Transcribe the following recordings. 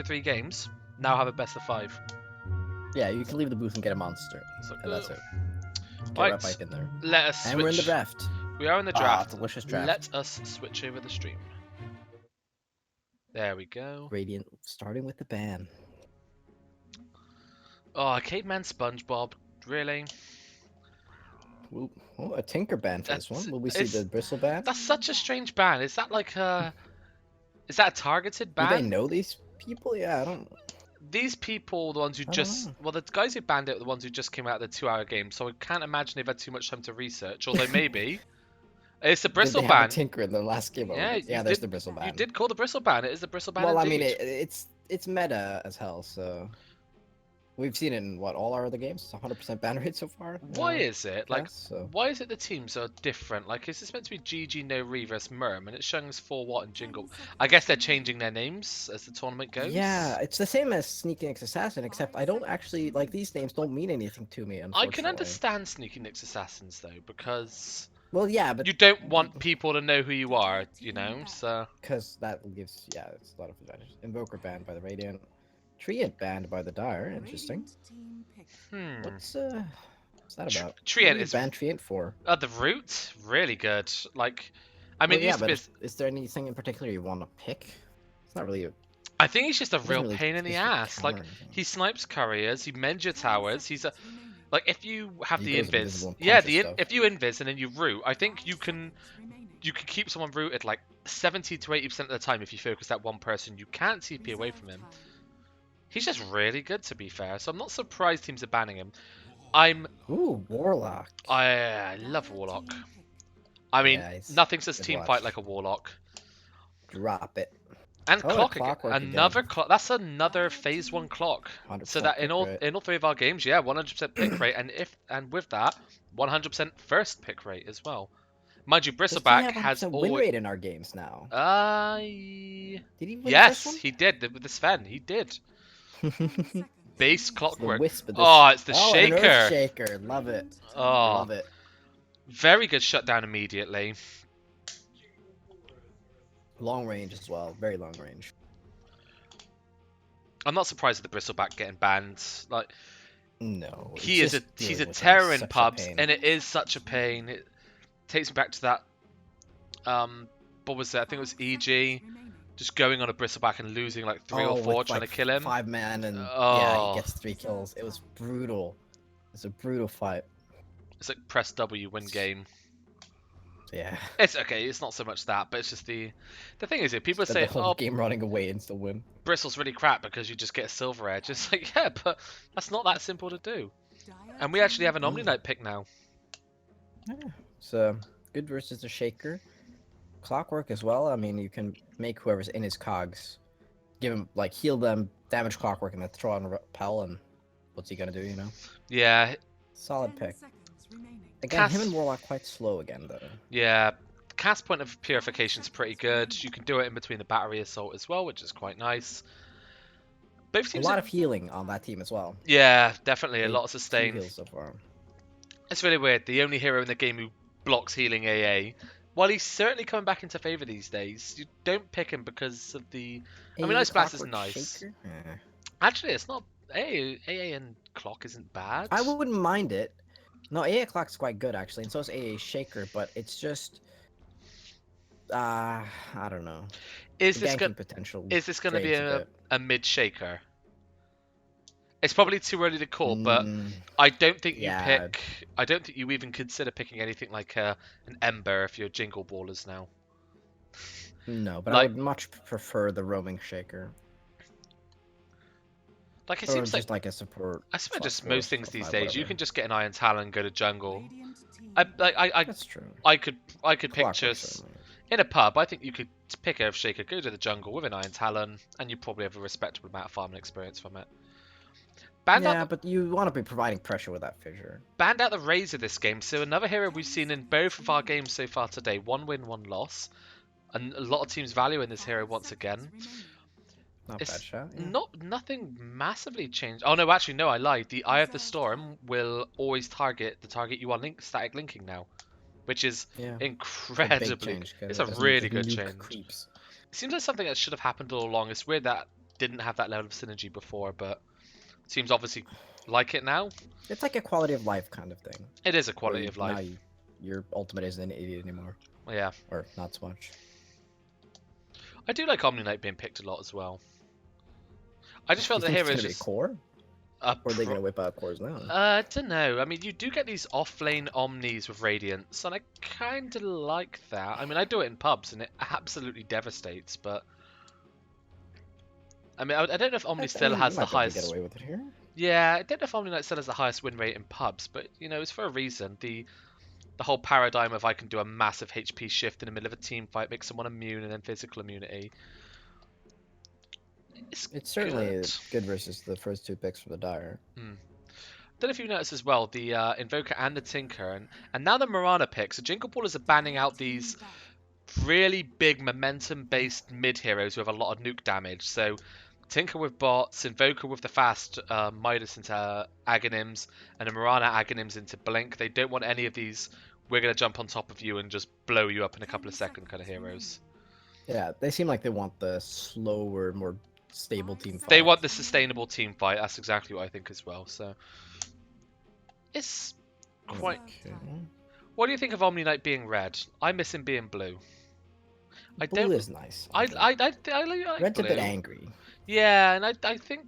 3 games. Now have a best of 5. Yeah, you can leave the booth and get a monster, So, and that's it. Get right, right back in there. let us switch. And we're in the draft. We are in the Ah, draft. delicious draft. Let us switch over the stream. There we go. Radiant, starting with the ban. Oh, Caveman SpongeBob, really? Ooh, oh, a Tinker ban for this That's- one. Will we see the Bristle ban? That's such a strange ban. Is that like a... Is that a targeted Do they ban? know these people? Yeah, I don't... These people, the ones who I don't just... know. Well, the guys who banned it are the ones who just came out of the 2-hour game, so I can't imagine they've had too much time to research, although maybe. It's the Bristle Did they have ban. a Tinker in the last game? Yeah, Yeah, there's the Bristle ban. You did call the Bristle ban. It is the Bristle ban Well, indeed. I mean, it's meta as hell, so... We've seen it in, what, all our other games? It's 100% ban rate so far? Why is it? Like, so. why is it the teams are different? Like, is this meant to be GG No Re versus Merm, and it's showing us 4-Watt and Jingle? I guess they're changing their names as the tournament goes. Yeah, it's the same as Sneaking X Assassin, except I don't actually, like, these names don't mean anything to me, unfortunately. I can understand Sneaking Nix Assassins, though, because... Well, yeah, but... You don't want people to know who you are, you know, so... Because that gives, yeah, it's a lot of advantage. Invoker banned by the Radiant. Treant banned by the Dire, interesting. What's that about? Treant is... banned Treant for? The root? Really good. Like, I mean, Well, yeah, but be... is there anything in particular you want to pick? It's not really... I think he's just a real really pain in the ass. Like, he snipes couriers, he mends your towers, he's a... Like, if you have the invis... Yeah, if you invis and then you root, I think you can keep someone rooted, like, 70 to 80% of the time if you focus that one person. You can't TP away from him. He's just really good, to be fair, so I'm not surprised teams are banning him. Ooh, Warlock. I love Warlock. I mean, Yeah, nothing says team fight like a Warlock. Drop it. And clock again. Another clock. That's another phase 1 clock. So that in all 3 of our games, yeah, 100% pick rate, and with that, 100% first pick rate as well. Mind you, Bristleback has win rate in our games now. Did he win yes, he did with the Sven. He did. Base clockwork. Oh, it's the shaker. An Earth shaker, love it. Oh, love it. Very good shutdown immediately. Long range as well, very long range. I'm not surprised at the Bristleback getting banned. Like, no, he's a terror in pubs, and it is such a pain. It takes me back to that. What was it? I think it was EG. Just going on a Bristleback and losing like 3 or 4 trying to kill him. 5 man and yeah, he gets 3 kills. It was brutal. It's a brutal fight. It's like press W win game. Yeah. It's okay. It's not so much that, but it's just the thing is, people say, the whole game running away and still win. Bristle's really crap because you just get a silver edge. It's like, yeah, but that's not that simple to do. And we actually have an Omni Knight pick now. Yeah. So good versus the Shaker. Clockwork as well. I mean, you can make whoever's in his cogs, give him, like, heal them, damage Clockwork, and then throw on Repel, and what's he gonna do, you know? Yeah. Solid pick. Again, him and Warlock quite slow again, though. Yeah. Cast point of purification's pretty good. You can do it in between the battery assault as well, which is quite nice. Both teams a lot of healing on that team as well. Yeah, definitely. A lot of sustain. Heals so far. It's really weird. The only hero in the game who blocks healing AA. While he's certainly coming back into favour these days, you don't pick him because of the... I mean, Ice Blast is nice. Yeah. Actually, it's not... AA and Clock isn't bad. I wouldn't mind it. No, AA Clock's quite good, actually, and so is AA Shaker, but it's just... I don't know. Is this going to be a mid-Shaker? It's probably too early to call, but I don't think you pick... I don't think you even consider picking anything like an Ember if you're Jingle Ballers now. No, but I would much prefer the roaming Shaker. Like, it seems like a support. I swear just most things these days, you can just get an Iron Talon and go to jungle. That's true. I could pick just... In a pub, I think you could pick Earth Shaker, go to the jungle with an Iron Talon, and you probably have a respectable amount of farming experience from it. But you want to be providing pressure with that fissure. Banned out the Razor this game, so another hero we've seen in both of our games so far today. 1 win, 1 loss. And a lot of teams valuing this hero once again. Not bad shot. Yeah. Nothing massively changed. Oh no, actually no, I lied. The Eye of the Storm will always target the target you are static linking now. Which is incredibly... It's a really good change. It seems like something that should have happened all along. It's weird that didn't have that level of synergy before, but seems obviously like it now. It's like a quality of life kind of thing. It is a quality of life. Now your ultimate isn't an idiot anymore. Yeah. Or not so much. I do like Omni Knight being picked a lot as well. I just felt the hero is just... core? Or are they going to whip out cores now? I don't know. I mean, you do get these off-lane Omnis with Radiance, and I kind of like that. I mean, I do it in pubs, and it absolutely devastates, but... I mean, I don't know if Omni still has the highest... Get away with it here. Yeah, I don't know if Omni Knight still has the highest win rate in pubs, but, you know, it's for a reason. The whole paradigm of I can do a massive HP shift in the middle of a team fight, make someone immune, and then physical immunity. It's certainly good versus the first 2 picks for the Dire. Don't know if you noticed as well, the Invoker and the Tinker, and now the Mirana picks. The Jingle Ballers are banning out these really big momentum-based mid-heroes who have a lot of nuke damage. So Tinker with bots, Invoker with the fast Midas into Aghanims, and a Mirana Aghanims into Blink. They don't want any of these, we're going to jump on top of you and just blow you up in a couple of seconds kind of heroes. Yeah, they seem like they want the slower, more stable team fight. They want the sustainable team fight. That's exactly what I think as well. So it's quite... Okay. What do you think of Omni Knight being red? I miss him being blue. Blue is nice. I like Red's blue. a bit angry. Yeah, and I think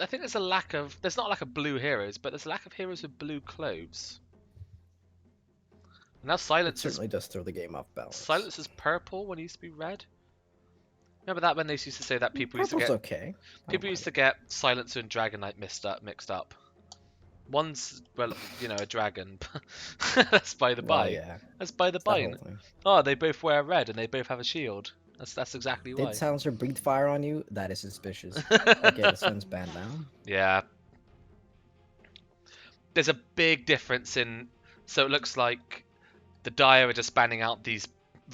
there's a lack of... There's not a lack of blue heroes, but there's a lack of heroes with blue clothes. Now Silence certainly does throw the game off balance. Silence is purple when it used to be red. Remember that when they used to say that people used to get... okay. People used to get Silencer and Dragon Knight mixed up. One's, well, you know, a dragon. That's by the by. Yeah. That's by the by. Oh, they both wear red and they both have a shield. That's exactly why. Did Silencer breathe fire on you? That is suspicious. Okay, the sun's banned now. Yeah. There's a big difference in... So it looks like the Dire are just banning out these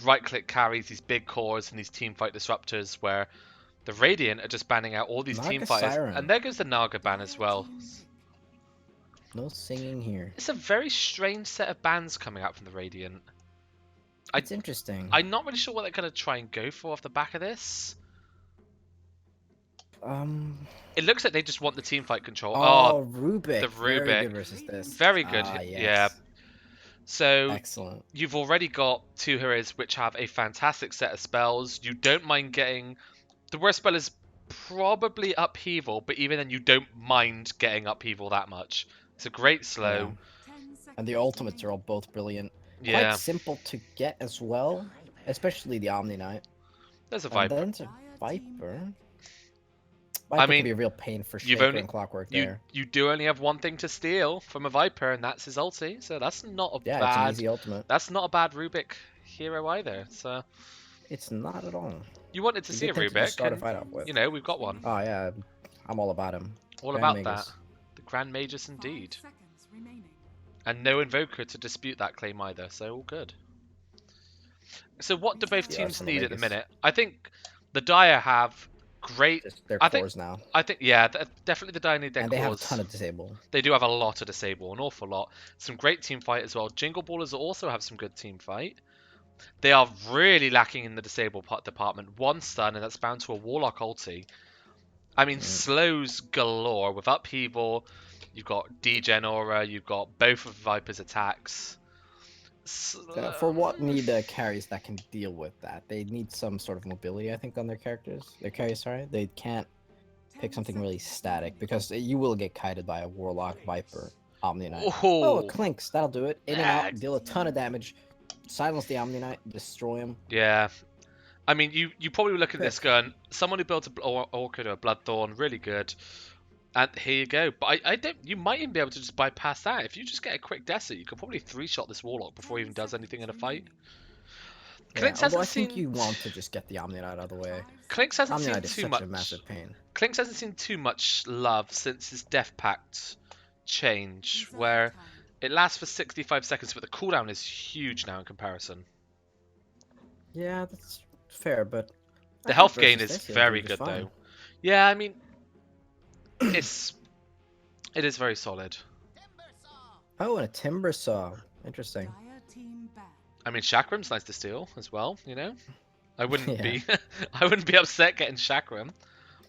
right-click carries, these big cores, and these teamfight disruptors, where the Radiant are just banning out all these teamfighters. And there goes the Naga ban as well. No singing here. It's a very strange set of bans coming out from the Radiant. It's interesting. I'm not really sure what they're going to try and go for off the back of this. It looks like they just want the teamfight control. Oh, Rubik. The Rubik. Very good versus this. Very good. Yes. Yeah. So excellent. You've already got 2 heroes which have a fantastic set of spells. You don't mind getting... The worst spell is probably Upheaval, but even then you don't mind getting Upheaval that much. It's a great slow. Yeah. And the ultimates are all both brilliant. Yeah. Quite simple to get as well, especially the Omni Knight. There's a Viper. And then a Viper. Viper can be a real pain for Shaker and Clockwork there. You do only have one thing to steal from a Viper, and that's his ulti. So that's not a bad... it's an easy ultimate. That's not a bad Rubik hero either. So it's not at all. You wanted to see a Rubik. Start a fight off with. You know, we've got one. Oh yeah, I'm all about him. All about that. The Grand Magus indeed. And no Invoker to dispute that claim either, so all good. So what do both teams need at the minute? I think the Dire have great... Their cores now. I think, yeah, definitely the Dire need their cores. And they have a ton of disable. They do have a lot of disable, an awful lot. Some great team fight as well. Jingle Ballers also have some good team fight. They are really lacking in the disable department. 1 stun, and that's bound to a Warlock ulti. I mean, slows galore with Upheaval. You've got Degen Aura, you've got both of Viper's attacks. For what need carries that can deal with that? They need some sort of mobility, I think, on their characters. Their carries, sorry. They can't pick something really static, because you will get kited by a Warlock, Viper, Omni Knight. Oh, Clinks, that'll do it. In and out, deal a ton of damage. Silence the Omni Knight, destroy him. Yeah. I mean, you probably look at this gun. Someone who built an Orchid or a Bloodthorn, really good. And here you go. But I don't. You might even be able to just bypass that. If you just get a quick Desert, you could probably 3-shot this Warlock before he even does anything in a fight. Yeah, I think you want to just get the Omni Knight out of the way. Clinks hasn't Omni seen Knight is too such much. A massive pain. Clinks hasn't seen too much love since his Death Pact change, where it lasts for 65 seconds, but the cooldown is huge now in comparison. Yeah, that's fair, but the health gain is very good though. Yeah, I mean, it is very solid. Oh, and a Timber Saw. Interesting. I mean, Chakram's nice to steal as well. You know, I wouldn't be I wouldn't be upset getting Chakram.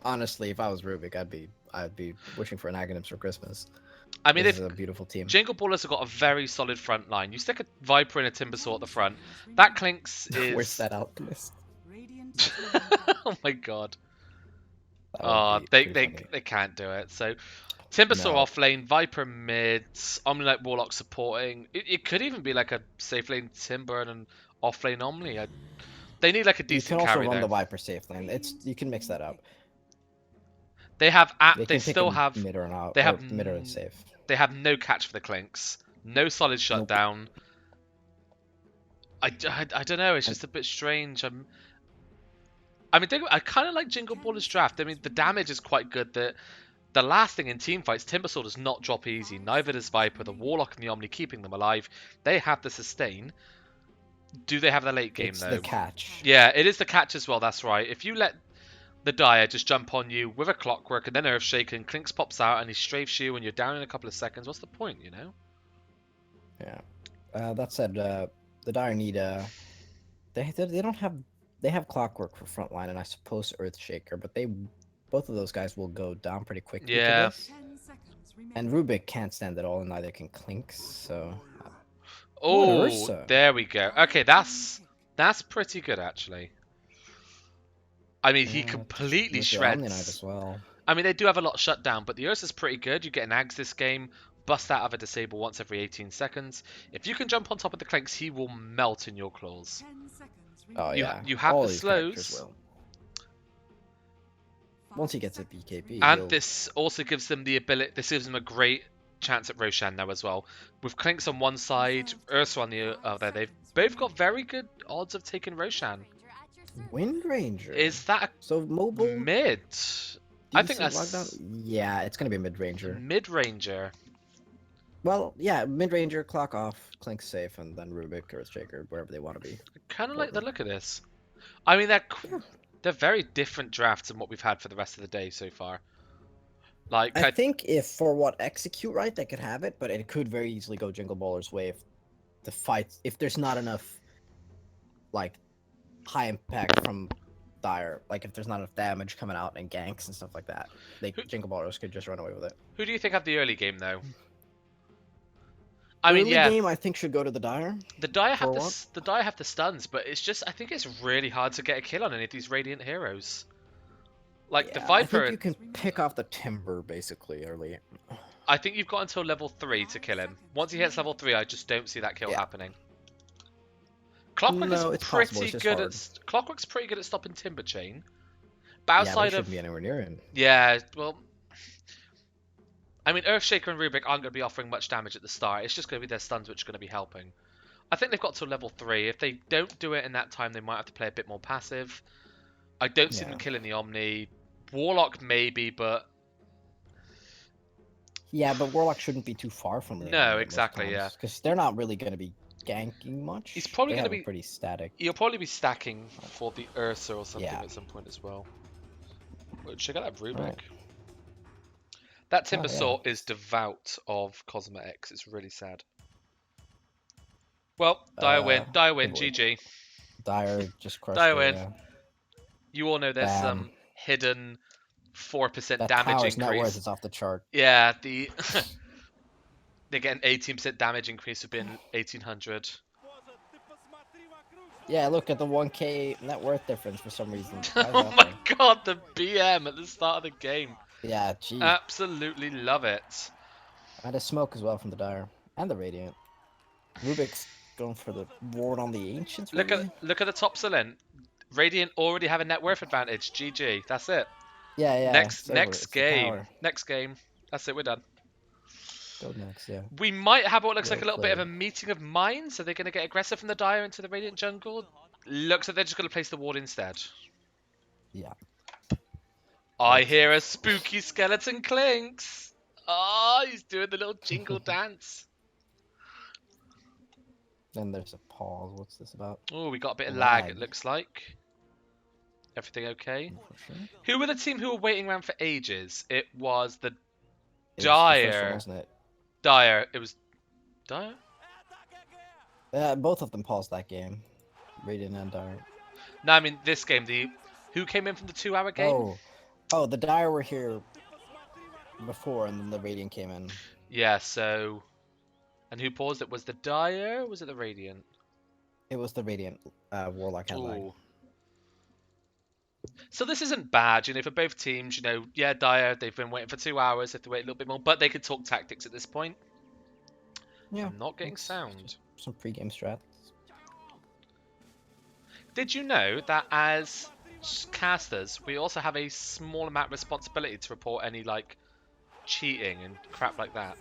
honestly, if I was Rubik, I'd be wishing for an Aghanims for Christmas. I mean, this is a beautiful team. Jingle Ballers have got a very solid front line. You stick a Viper and a Timbersaw at the front. That Clinks is. Where's that Alchemist? Oh my god. That they can't do it. So Timbersaw off lane, Viper mid, Omni like Warlock supporting. It could even be like a safe lane Timber and an off lane Omni. They need like a decent carry. You can also run though. the Viper safe lane. You can mix that up. They have They still have mid or out. They have mid or safe. They have no catch for the Clinks. No solid shutdown. Nope. I don't know. It's just a bit strange. I kind of like Jingle Baller's draft. I mean, the damage is quite good. The last thing in teamfights, Timbersaw does not drop easy. Neither does Viper. The Warlock and the Omni keeping them alive. They have the sustain. Do they have the late game, though? It's the catch. Yeah, it is the catch as well. That's right. If you let the Dire just jump on you with a Clockwork and then Earthshaker and Clinks pops out and he strafes you and you're down in a couple of seconds, what's the point, you know? Yeah. That said, the Dire need they have Clockwork for frontline and I suppose Earthshaker, but both of those guys will go down pretty quickly. Yeah. To this. And Rubik can't stand it all, and neither can Clinks. So. Oh, there we go. Okay, that's pretty good actually. I mean, he completely shreds. As well. I mean, they do have a lot shut down, but the Ursa's pretty good. You get an Ags this game, bust out of a disable once every 18 seconds. If you can jump on top of the Clinks, he will melt in your claws. Oh yeah. You have all the slows. Once he gets a BKB. And this also gives them the ability. This gives them a great chance at Roshan now as well. With Clinks on one side, Ursa on the other, they've both got very good odds of taking Roshan. Wind Ranger. Is that so mobile mid? I think that's lockdown? Yeah, it's gonna be mid ranger. Mid ranger. Well, yeah, mid ranger, clock off, Clink safe, and then Rubik or Earthshaker, wherever they want to be. I kind of like the look of this. I mean, they're very different drafts than what we've had for the rest of the day so far. Like I think if for what execute right, they could have it, but it could very easily go Jingle Baller's way if there's not enough like high impact from Dire, like if there's not enough damage coming out and ganks and stuff like that, Jingle Ballers could just run away with it. Who do you think have the early game though? I mean, yeah. Early game I think should go to the Dire. The Dire have the stuns, but it's just I think it's really hard to get a kill on any of these Radiant heroes. Like the Viper, I think you can pick off the Timber basically early. I think you've got until level 3 to kill him. Once he hits level 3, I just don't see that kill happening. Clockwork's pretty good at stopping Timber Chain. But outside shouldn't be anywhere near him. Yeah, well, I mean, Earthshaker and Rubik aren't going to be offering much damage at the start. It's just going to be their stuns which are going to be helping. I think they've got to level 3. If they don't do it in that time, they might have to play a bit more passive. I don't see them killing the Omni. Warlock maybe, but... Yeah, but Warlock shouldn't be too far from them. No, exactly, yeah. Because they're not really going to be ganking much. He's probably going to be pretty static. He'll probably be stacking for the Ursa or something at some point as well. Well, check out that Rubik. Right. That Timbersaw is devout of Cosmo X. It's really sad. Well, Dire win. Dire win. GG. Dire just crushed Dire win. You all know there's some hidden 4% damage increase. Net worth is off the chart. Yeah, they get an 18% damage increase of being 1800. Yeah, look at the 1k net worth difference for some reason. Oh my god, the BM at the start of the game. Yeah, geez. Absolutely love it. And a smoke as well from the Dire and the Radiant. Rubik's going for the ward on the Ancients. Look at the top Celin. Radiant already have a net worth advantage. GG. That's it. Yeah. Next game. Next game. That's it. We're done. Go next, yeah. We might have what looks like a little bit of a meeting of minds. Are they going to get aggressive from the Dire into the Radiant jungle? Looks like they're just going to place the ward instead. Yeah. I hear a spooky skeleton Clinks. Oh, he's doing the little jingle dance. Then there's a pause. What's this about? Oh, we got a bit of lag, it looks like. Everything okay? Sure. Who were the team who were waiting around for ages? It was the Dire. The first one, wasn't it? Dire. It was Dire? Both of them paused that game. Radiant and Dire. No, I mean this game. Who came in from the 2-hour game? Oh. Oh, the Dire were here before, and then the Radiant came in. Yeah, so... And who paused it? Was the Dire, or was it the Radiant? It was the Radiant Warlock had lag. So this isn't bad, you know, for both teams, you know, yeah, Dire, they've been waiting for 2 hours, they have to wait a little bit more, but they could talk tactics at this point. Yeah. I'm not getting sound. Some pre-game strats. Did you know that as casters, we also have a small amount of responsibility to report any, like, cheating and crap like that?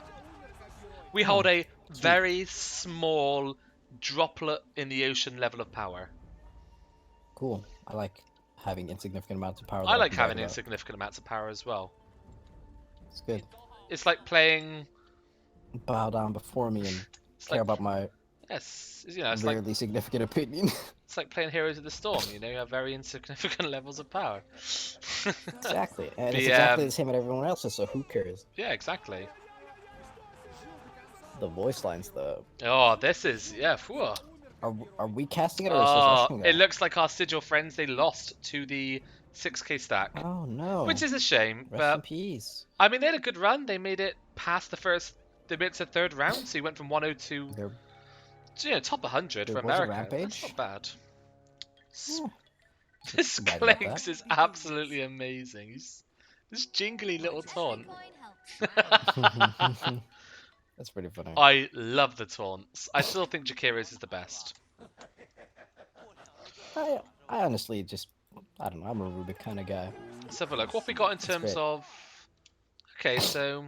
We hold a very small droplet in the ocean level of power. Cool. I like having insignificant amounts of power. I like having insignificant amounts of power as well. It's good. It's like playing... Bow down before me and care about my yes, you know, it's rarely significant opinion. It's like playing Heroes of the Storm, you know, you have very insignificant levels of power. Exactly. And it's exactly the same as everyone else's, so who cares? Yeah, exactly. The voice lines, though. Oh, this is... Yeah, whew. Are we casting it or is this rushing it looks like our Sigil friends, they lost to the 6k stack. Oh, no. Which is a shame, Rest in peace. I mean, they had a good run. They made it past the first... They made it to the 3rd round, so you went from 102... So, you know, top 100 for America. That's not bad. Yeah. This Clanks is absolutely amazing. This jingly little taunt. That's pretty funny. I love the taunts. I still think Jakira's is the best. I honestly just... I don't know. I'm a Rubik kind of guy. Let's have a look. What we got in terms of... Okay, so...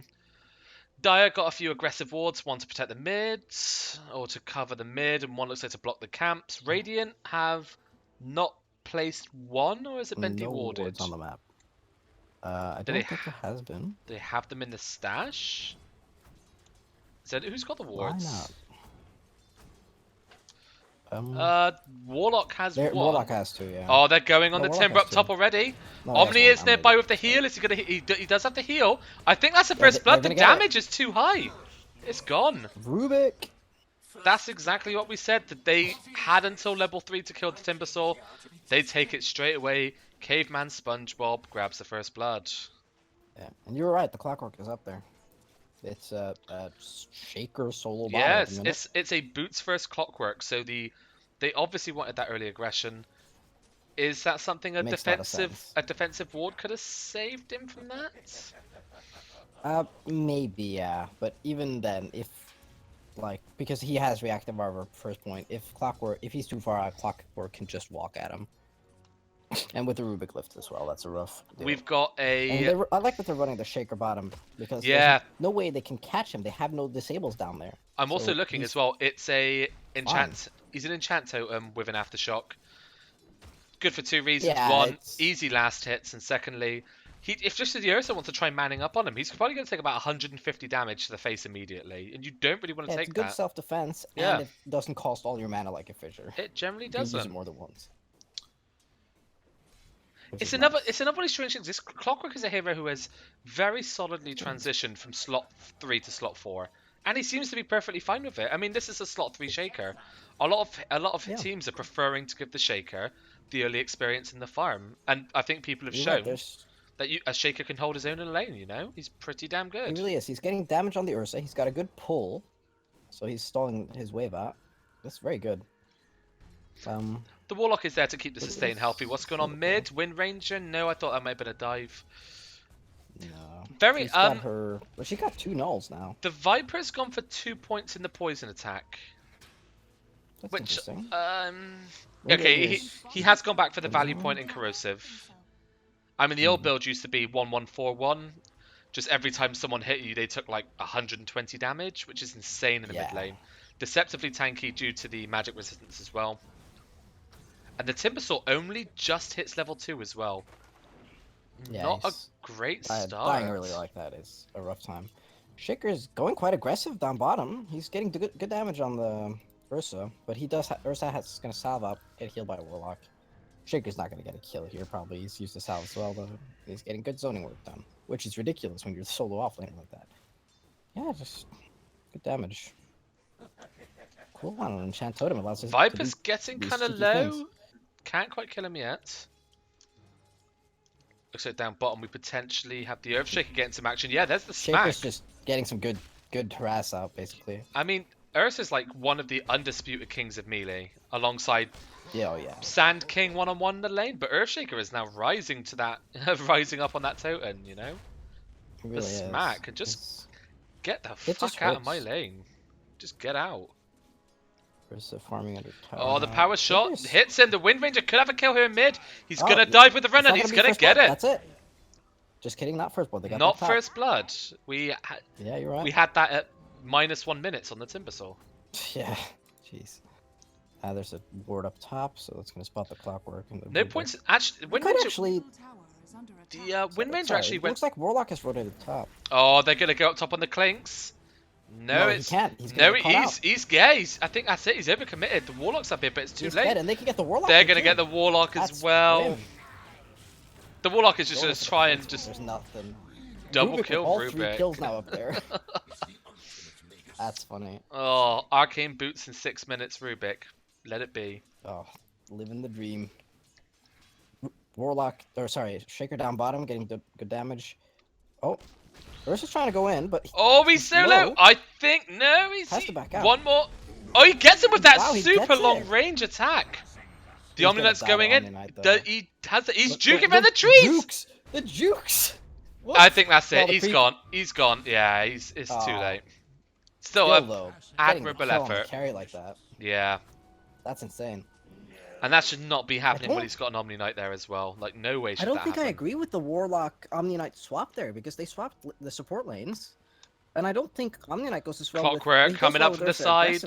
Dire got a few aggressive wards, one to protect the mid, or to cover the mid, and one looks like to block the camps. Radiant have not placed one, or has it been dewarded? No wards on the map. I don't think there has been. They have them in the stash? Is that who's got the wards? Why not? Warlock has one. Warlock has two, yeah. Oh, they're going on the timber up top already. Omni is nearby with the heal. Is he gonna? He does have the heal. I think that's the first blood. The damage is too high. It's gone. Rubik. That's exactly what we said. That they had until level 3 to kill the Timbersaw. They take it straight away. Caveman SpongeBob grabs the first blood. Yeah, and you were right. The clockwork is up there. It's a shaker solo bot. Yes, it's a boots first clockwork. So they obviously wanted that early aggression. Is that something a defensive ward could have saved him from that? Maybe, yeah. But even then, because he has reactive armor first point, if he's too far out, clockwork can just walk at him. And with the Rubik lift as well, that's a rough deal. We've got a... I like that they're running the shaker bottom, because there's no way they can catch him. They have no disables down there. I'm also looking as well. It's a enchant. He's an enchant totem with an aftershock. Good for 2 reasons. Yeah, one, easy last hits, and secondly, if just the Ursa wants to try manning up on him, he's probably going to take about 150 damage to the face immediately, and you don't really want to take that. It's good self-defense, and it doesn't cost all your mana like a Fissure. It generally doesn't. You can use it more than once. It's another one of these strange things. This Clockwork is a hero who has very solidly transitioned from slot 3 to slot 4, and he seems to be perfectly fine with it. I mean, this is a slot 3 shaker. A lot of teams are preferring to give the shaker the early experience in the farm, and I think people have shown that a shaker can hold his own in a lane. You know, he's pretty damn good. He really is. He's getting damage on the Ursa. He's got a good pull, so he's stalling his wave out. That's very good. The Warlock is there to keep the sustain healthy. What's going on mid? Wind Ranger? No, I thought that might have been a dive. No. Very she got 2 nulls now. The Viper's gone for 2 points in the poison attack. That's interesting. Okay, he has gone back for the value point in corrosive. I mean, the old build used to be 1-1-4-1. Just every time someone hit you, they took like 120 damage, which is insane in the mid lane. Deceptively tanky due to the magic resistance as well. And the Timbersaw only just hits level 2 as well. Yeah, not a great start. Dying early like that is a rough time. Shaker's going quite aggressive down bottom. He's getting good damage on the Ursa, but Ursa is going to salve up, get healed by Warlock. Shaker's not going to get a kill here, probably. He's used to salve as well, though. He's getting good zoning work done, which is ridiculous when you're solo offlaning like that. Yeah, just good damage. Cool on an enchant totem allows us Viper's getting kind of low. Can't quite kill him yet. Looks like down bottom we potentially have the Earthshaker getting some action. Yeah, there's the Shaker's smack. just getting some good harass out, basically. I mean, Ursa is like one of the undisputed kings of melee, alongside Sand King one-on-one in the lane. But Earthshaker is now rising to that, rising up on that totem. You know, really the smack and just get the fuck out of my lane. Just get out. Ursa farming under tower. Oh, the power shot hits him. The Wind Ranger could have a kill here in mid. He's gonna dive with the run and he's gonna get it. That's it. Just kidding, not first blood. They got not first blood. Yeah, you're right. We had that at -1 minutes on the Timbersaw. Yeah, jeez. There's a ward up top, so that's gonna spot the clockwork. And no points. Actually, Wind Ranger. The Wind Ranger actually went. Looks like Warlock has rotated top. Oh, they're gonna go up top on the Clinks. No, he can't. He's I think that's it. He's overcommitted. The Warlock's up here, but it's too late. Dead, and they can get the Warlock. They're gonna get the Warlock as well. Grim. The Warlock is just gonna try and just. There's nothing. Double kill all Rubik. 3 kills now up there. That's funny. Oh, arcane boots in 6 minutes, Rubik. Let it be. Oh, living the dream. Warlock, or sorry, Shaker down bottom, getting good damage. Oh, Ursa's trying to go in, but he's solo. I think he's has to back out. One more. Oh, he gets him with that super long range attack. The Omniknight's going in. He's juking around the trees. The jukes. What? I think that's it. He's gone. He's gone. Yeah, it's too late. Still an admirable effort. Carry like that. Yeah. That's insane. And that should not be happening when he's got an Omni Knight there as well. Like, no way should that happen. I don't think I agree with the Warlock Omni Knight swap there, because they swapped the support lanes. And I don't think Omni Knight goes as well Clockwork with... coming up from the side.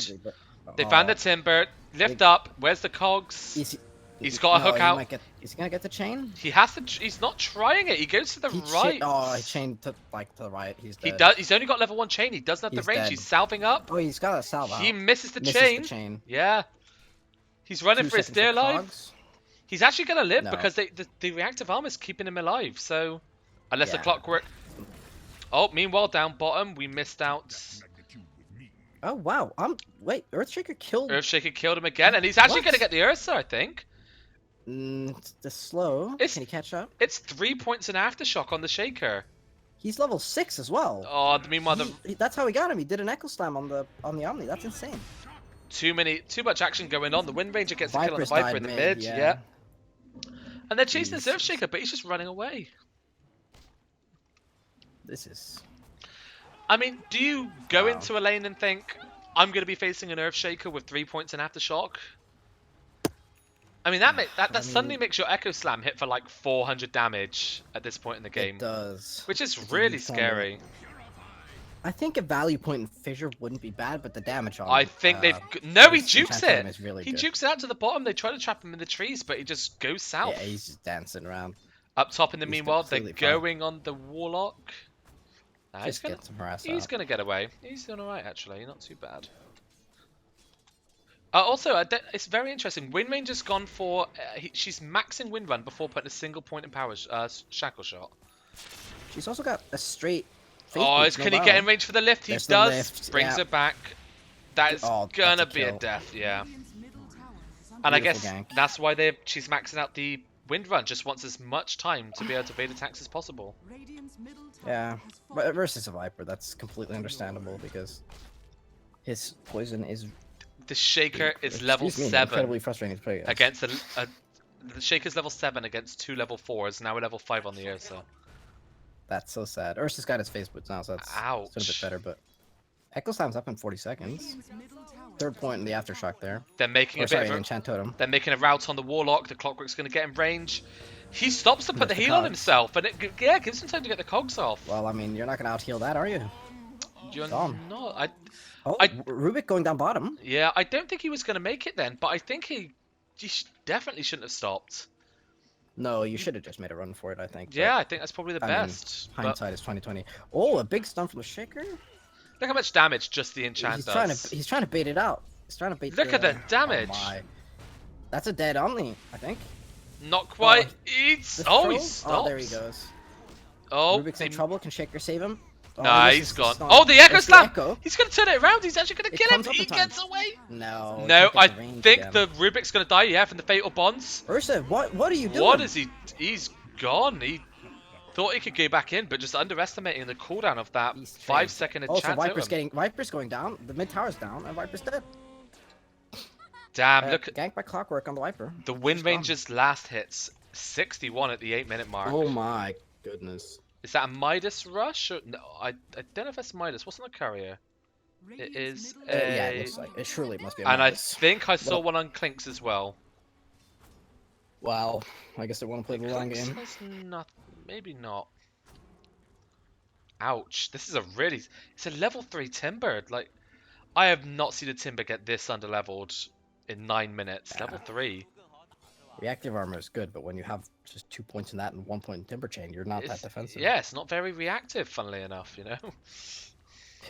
They found the Timber. Lift up. Where's the cogs? He's got a hook out. Is he going to get the chain? He has to... He's not trying it. He goes to the right. He chained to the right. He's dead. He's only got level 1 chain. He doesn't have the range. He's salving up. Oh, he's got a salve out. He misses the chain. Yeah. He's running for his dear life. He's actually going to live because the reactive armor's keeping him alive. So, unless the Clockwork... Oh, meanwhile, down bottom, we missed out. Oh, wow. Wait, Earthshaker killed... Earthshaker killed him again, and he's actually going to get the Ursa, I think. It's the slow. Can he catch up? It's 3 points in Aftershock on the Shaker. He's level 6 as well. Oh, meanwhile, that's how he got him. He did an Echo Slam on the Omni. That's insane. Too much action going on. The Wind Ranger gets the kill on the Viper in the mid. Yeah. And they're chasing this Earthshaker, but he's just running away. This is... I mean, do you go into a lane and think, I'm going to be facing an Earthshaker with 3 points in Aftershock? I mean, that suddenly makes your Echo Slam hit for like 400 damage at this point in the game. It does. Which is really scary. I think a value point in Fissure wouldn't be bad, but the damage on... I think they've... No, he jukes it! He jukes it out to the bottom. They try to trap him in the trees, but he just goes south. Yeah, he's just dancing around. Up top in the meanwhile, they're going on the Warlock. He's going to get away. He's doing alright, actually. Not too bad. Also, it's very interesting. Wind Ranger's gone for... she's maxing Wind Run before putting a single point in power Shackle Shot. She's also got a straight... can he get in range for the lift? He does. Brings her back. That is gonna be a death, yeah. And I guess that's why she's maxing out the Wind Run. Just wants as much time to be able to bait attacks as possible. Yeah, but versus a Viper, that's completely understandable because his poison is... The Shaker is level 7. Incredibly frustrating to play against the Shaker's level 7 against 2 level 4s. Now we're level 5 on the Ursa. That's so sad. Ursa's got his face boots now, so that's a bit better, but... Echo Slam's up in 40 seconds. 3rd point in the Aftershock there. They're making enchant totem. They're making a route on the Warlock. The Clockwork's going to get in range. He stops to put the heal on himself, and it gives him time to get the cogs off. Well, I mean, you're not going to out-heal that, are you? You're not. Rubik going down bottom. Yeah, I don't think he was going to make it then, but I think he definitely shouldn't have stopped. No, you should have just made a run for it, I think. Yeah, I think that's probably the best. Hindsight is 20/20. Oh, a big stun from the Shaker. Look how much damage just the enchant does. He's trying to bait it out. He's trying to bait. Look at the damage. Oh my. That's a dead Omni, I think. Not quite. He stopped. Oh, there he goes. Oh, Rubik's in trouble. Can Shaker save him? Nah, he's gone. Oh, the Echo Slam! He's going to turn it around. He's actually going to kill him. He gets away. No. No, I think the Rubik's going to die, yeah, from the Fatal Bonds. Ursa, what are you doing? What is he? He's gone. Thought he could go back in, but just underestimating the cooldown of that 5-second Oh, chat. so Viper's going down. The mid tower's down, and Viper's dead. Damn! Look, ganked by Clockwork on the Viper. The Wind Ranger's last hits 61 at the 8-minute mark. Oh my goodness! Is that a Midas rush? Or, no, I don't know if that's Midas. What's on the courier? It is a... yeah, it looks like it. Surely must be a and Midas. I think I saw one on Clinks as well. Wow, I guess they want to play the long game. Not, maybe not. Ouch! This is a really... It's a level 3 Timber. Like, I have not seen a Timber get this under-leveled in 9 minutes. Yeah. Level 3. Reactive armor is good, but when you have just 2 points in that and 1 point in Timber Chain, you're not that defensive. Yeah, it's not very reactive, funnily enough, you know?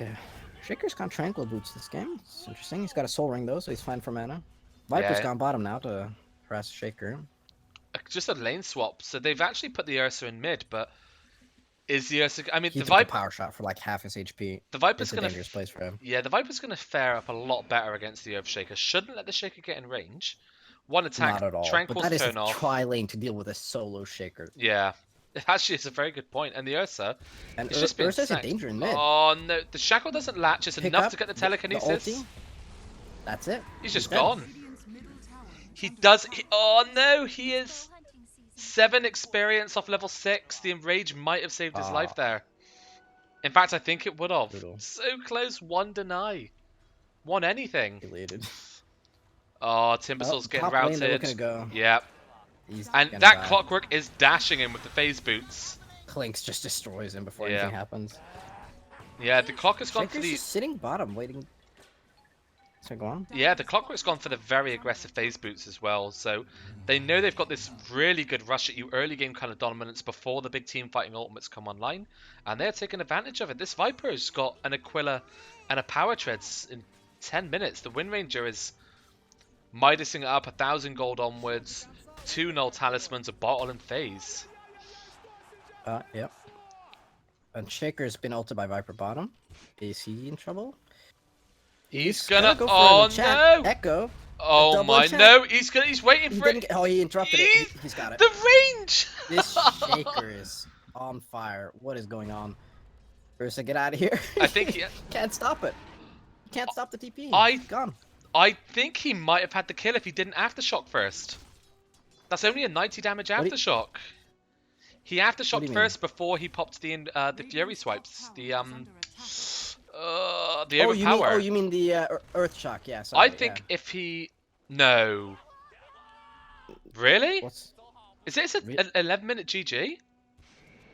Yeah. Shaker's got Tranquil Boots this game. It's interesting. He's got a Soul Ring, though, so he's fine for mana. Viper's gone bottom now to harass Shaker. Just a lane swap. So they've actually put the Ursa in mid, but is the Ursa... I mean, the Viper... power shot for like half his HP. The Viper's going to... dangerous place for him. Yeah, the Viper's going to fare up a lot better against the Earth Shaker. Shouldn't let the Shaker get in range. One attack, not at all. Tranquil's but that turn is a off. tri-lane to deal with a solo Shaker. Yeah. It actually is a very good point. And the Ursa... And Ursa's a danger in mid. Oh, no. The Shackle doesn't latch. It's enough to get the telekinesis. That's it. He's just gone. He does... oh, no. He is... 7 experience off level 6. The Enrage might have saved his life there. In fact, I think it would have. Brutal. So close. 1 deny. 1 anything. Elated. Oh, Timbersaul's getting routed. Go. Yeah. And that Clockwork is dashing him with the phase boots. Clinks just destroys him before anything happens. Yeah, the clock has gone for the... just sitting bottom, waiting. So go on. Yeah, the Clockwork's gone for the very aggressive phase boots as well. So they know they've got this really good rush at you early game kind of dominance before the big team fighting ultimates come online. And they're taking advantage of it. This Viper's got an Aquila and a Power Treads in 10 minutes. The Wind Ranger is Midasing it up 1,000 gold onwards. 2 null talismans, a bottle and phase. Yep. And Shaker's been ulted by Viper bottom. Is he in trouble? He's gonna go oh no! Echo. Oh my no! He's waiting for it. Oh, he interrupted it. He's got it. The range. This Shaker is on fire. What is going on? Ursa, get out of here. I think he can't stop it. He can't stop the TP. He's gone. I think he might have had the kill if he didn't aftershock first. That's only a 90 damage aftershock. He aftershocked first before he popped the Fury swipes. The overpower. You mean the Earth Shock? Yeah. Sorry, I think if he no. Really? Is this an 11-minute GG?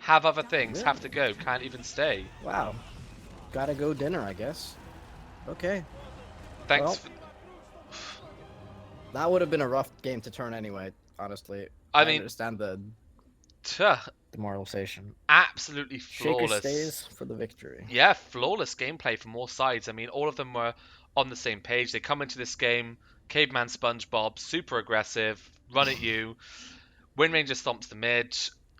Have other things. Really? Have to go. Can't even stay. Wow. Gotta go dinner, I guess. Okay. Thanks. Well, that would have been a rough game to turn anyway. Honestly, I mean, understand the demoralization. Absolutely flawless. Shaker stays for the victory. Yeah, flawless gameplay from all sides. I mean, all of them were on the same page. They come into this game, Caveman SpongeBob, super aggressive, run at you. Wind Ranger stomps the mid.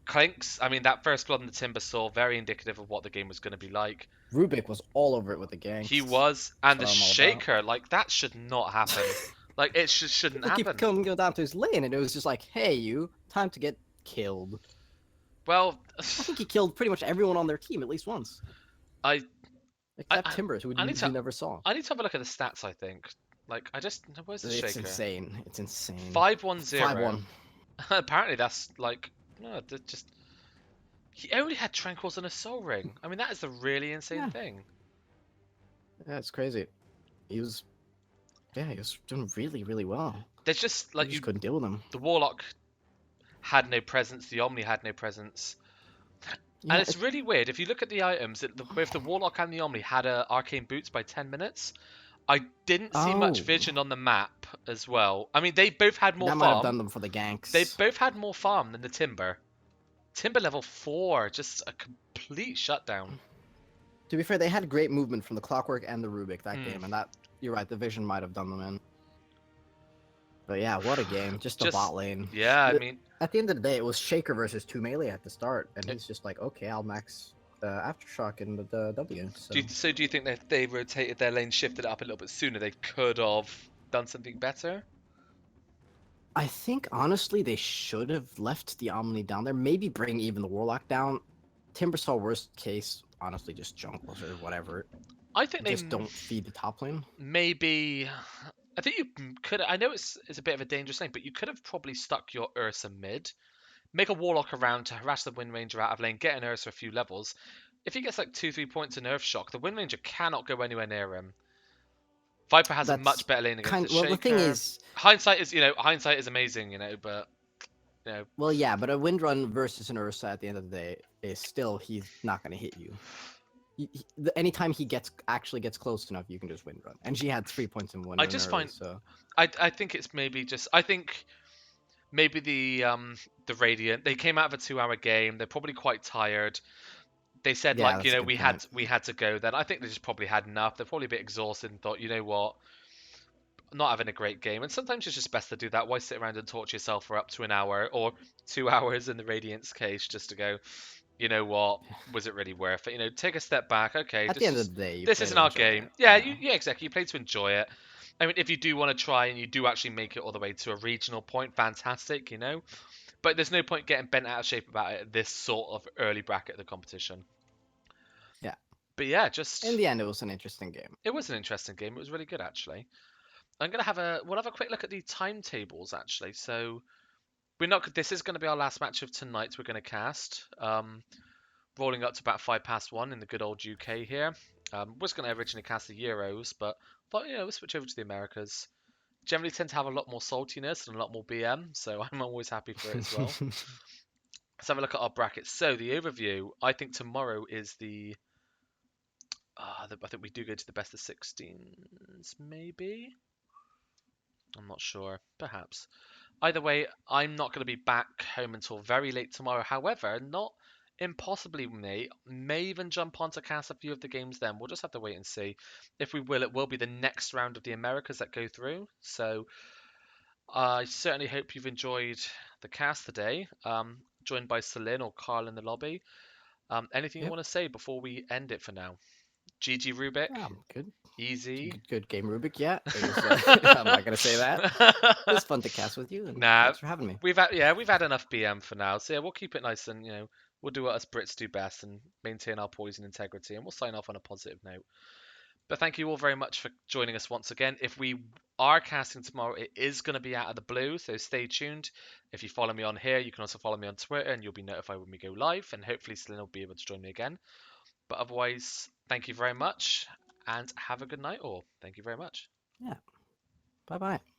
Clinks, I mean, that first blood in the Timbersaw, very indicative of what the game was going to be like. Rubik was all over it with the gang. He was, and the Shaker, like, that should not happen. Like, it shouldn't happen. Keep going down to his lane, and it was just like, hey, you, time to get killed. Well, I think he killed pretty much everyone on their team at least once. Except Timbers, who we never saw. I need to have a look at the stats, I think. Like, where's the Shaker? It's insane. It's insane. 5-1-0. 5-1. Apparently that's, like, no, just... He only had Tranquils and a Soul Ring. I mean, that is a really insane thing. Yeah, it's crazy. He was doing really, really well. There's just, like, you couldn't deal with him. The Warlock had no presence. The Omni had no presence. Yeah, and it's really weird. If you look at the items, both the Warlock and the Omni had Arcane Boots by 10 minutes. I didn't see much vision on the map as well. I mean, they both had more farm. That might have done them for the ganks. They both had more farm than the Timber. Timber level 4, just a complete shutdown. To be fair, they had great movement from the Clockwork and the Rubik that game, and that, you're right, the vision might have done them in. But yeah, what a game. Just the bot lane. Yeah, I mean... At the end of the day, it was Shaker versus 2 melee at the start, and he's just like, okay, I'll max Aftershock in the W. So do you think that if they rotated their lane, shifted it up a little bit sooner, they could have done something better? I think honestly they should have left the Omni down there. Maybe bring even the Warlock down. Timbersaw, worst case, honestly just jungles or whatever. I think they Just don't feed the top lane. maybe. I think you could. I know it's a bit of a dangerous thing, but you could have probably stuck your Ursa mid, make a Warlock around to harass the Wind Ranger out of lane, get an Ursa a few levels. If he gets like 2-3 points of nerf shock, the Wind Ranger cannot go anywhere near him. Viper has a much That's better lane against the well, the thing Shaker. is, Hindsight is hindsight is amazing, but well, yeah, but a Windrun versus an Ursa at the end of the day is still he's not gonna hit you. Anytime he actually gets close enough, you can just Windrun. And she had 3 points in one I run just early, find so I think it's maybe just I think maybe the Radiant, they came out of a 2-hour game. They're probably quite tired. They said yeah, like, that's a good point. we had to go then. I think they just probably had enough. They're probably a bit exhausted and thought, you know what, I'm not having a great game. And sometimes it's just best to do that. Why sit around and torture yourself for up to an hour or 2 hours in the Radiant's case just to go, you know what, was it really worth it? Take a step back. Okay, At the end of the day, you this play isn't to our enjoy game. it. Yeah, You know? yeah, exactly. You play to enjoy it. I mean, if you do want to try and you do actually make it all the way to a regional point, fantastic. But there's no point getting bent out of shape about it at this sort of early bracket of the competition. Yeah. But yeah, In the end, it was an interesting game. it was an interesting game. It was really good actually. We'll have a quick look at the timetables actually. So we're not. This is going to be our last match of tonight. We're going to cast. Rolling up to about 1:05 in the good old UK here. Was going to originally cast the Euros, but thought we'll switch over to the Americas. Generally tend to have a lot more saltiness and a lot more BM, so I'm always happy for it as well. Let's have a look at our brackets. So the overview, I think tomorrow is I think we do go to the best of 16s, maybe. I'm not sure. Perhaps. Either way, I'm not going to be back home until very late tomorrow. However, not impossibly may even jump on to cast a few of the games then. We'll just have to wait and see. If we will, it will be the next round of the Americas that go through. So I certainly hope you've enjoyed the cast today. Joined by Celin or Carl in the lobby. Anything you Yep. want to say before we end it for now? GG Rubik. Good. Easy. Good game, Rubik. Yeah, it was. I'm not gonna say that. It was fun to cast with you, and Nah, thanks for having me. we've had enough BM for now. So yeah, we'll keep it nice and we'll do what us Brits do best and maintain our poison integrity, and we'll sign off on a positive note. But thank you all very much for joining us once again. If we are casting tomorrow, it is going to be out of the blue, so stay tuned. If you follow me on here, you can also follow me on Twitter, and you'll be notified when we go live. And hopefully, Celin will be able to join me again. But otherwise, thank you very much, and have a good night, all. Thank you very much. Yeah. Bye bye.